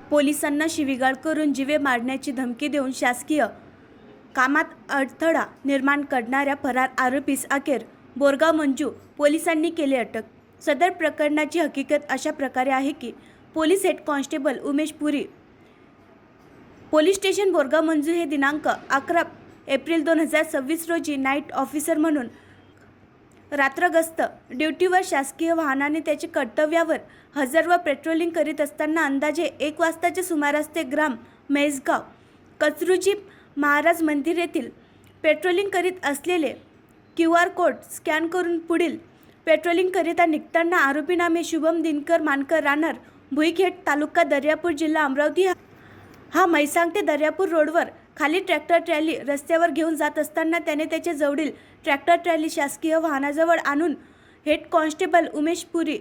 पोलिसांना शिवीगाळ करून जीवे मारण्याची धमकी देऊन शासकीय कामात अडथळा निर्माण करणाऱ्या फरार आरोपीस अखेर बोरगाव मंजू पोलिसांनी केली अटक। सदर प्रकरणाची हकीकत अशा प्रकारे आहे की पोलीस हेड कॉन्स्टेबल उमेश पुरी पोलीस स्टेशन बोरगाव मंजू हे दिनांक 11 एप्रिल 2026 रोजी नाईट ऑफिसर म्हणून रात्रगस्त ड्युटीवर शासकीय वाहनाने त्याच्या कर्तव्यावर हजर व पेट्रोलिंग करीत असताना अंदाजे 1 वाजताच्या सुमारास ते ग्राम मेसगाव कचरुजी महाराज मंदिर येथील पेट्रोलिंग करीत असलेले QR कोड स्कॅन करून पुढील पेट्रोलिंग करिता निघताना आरोपी नामे शुभम दिनकर मानकर राहणार भुईखेड तालुका दर्यापूर जिल्हा अमरावती हा म्हैसांग ते दर्यापूर रोडवर खाली ट्रॅक्टर ट्रॅली रस्त्यावर घेऊन जात असताना त्याने त्याच्या जवळील ट्रॅक्टर ट्रॅली शासकीय वाहनाजवळ आणून हेड कॉन्स्टेबल उमेश पुरी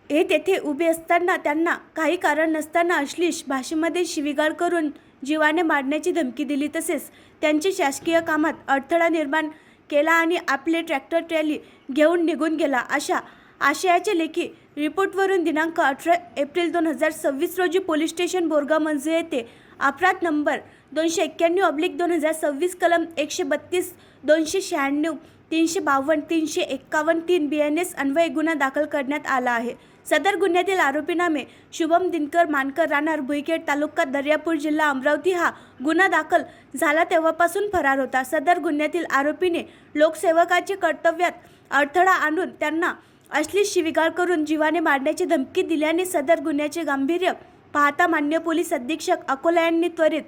हे तेथे उभे असताना त्यांना काही कारण नसताना अश्लील भाषेमध्ये शिवीगाळ करून जीवाने मारण्याची धमकी दिली, तसेच त्यांच्या शासकीय कामात अडथळा निर्माण केला आणि आपले ट्रॅक्टर ट्रॅली घेऊन निघून गेला अशा आशयाचे लेखी रिपोर्टवरून दिनांक 18 एप्रिल 2026 रोजी पोलीस स्टेशन बोरगाव मंजू येथे अपराध नंबर 291/2026 कलम 132, 296, 352, 351, 3 BNS अन्वये गुन्हा दाखल करण्यात आला आहे। सदर गुन्ह्यातील आरोपी नामे शुभम दिनकर मानकर राहणार भुईखेड तालुका दर्यापूर जिल्हा अमरावती हा गुन्हा दाखल झाला तेव्हापासून फरार होता। सदर गुन्ह्यातील आरोपीने लोकसेवकाचे कर्तव्यात अडथळा आणून त्यांना अश्लील शिवीगाळ करून जीवाने मारण्याची धमकी दिल्याने सदर गुन्ह्याचे गांभीर्य पाहता मान्य पोलीस अधीक्षक अकोला यांनी त्वरित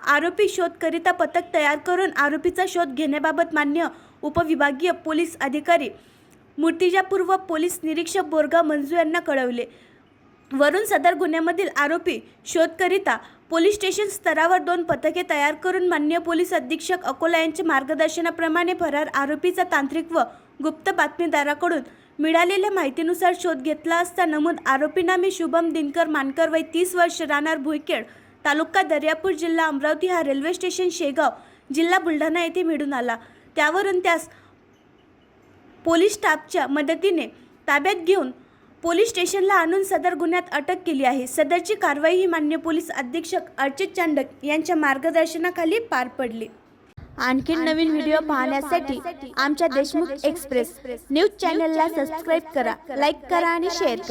आरोपी शोध करिता पथक तयार करून आरोपीचा शोध घेण्याबाबत मान्य उपविभागीय पोलीस अधिकारी मूर्तिजापूर व पोलीस निरीक्षक बोरगाव मंजू यांना कळवले। वरून सदर गुन्ह्यामधील आरोपी शोध करिता पोलीस स्टेशन स्तरावर 2 पथके तयार करून मान्य पोलीस अधीक्षक अकोला यांच्या मार्गदर्शनाप्रमाणे फरार आरोपीचा तांत्रिक व गुप्त बातमीदाराकडून मिळालेल्या माहितीनुसार शोध घेतला असता नमूद आरोपी नामे शुभम दिनकर मानकर वय 30 वर्ष राहणार भुईखेड तालुका दर्यापूर जिल्हा अमरावती हा रेल्वे स्टेशन शेगाव जिल्हा बुलढाणा येथे मिळून आला। त्यावरून त्यास पोलीस स्टाफच्या मदतीने ताब्यात घेऊन पोलीस स्टेशनला आणून सदर गुन्ह्यात अटक केली आहे। सदरची कारवाई ही मान्य पोलीस अधीक्षक अर्चित चांडक यांच्या मार्गदर्शनाखाली पार पडली। आणखी नवीन व्हिडिओ पाहण्यासाठी आमच्या देशमुख एक्सप्रेस न्यूज चॅनलला सबस्क्राईब करा, लाईक करा आणि शेअर करा।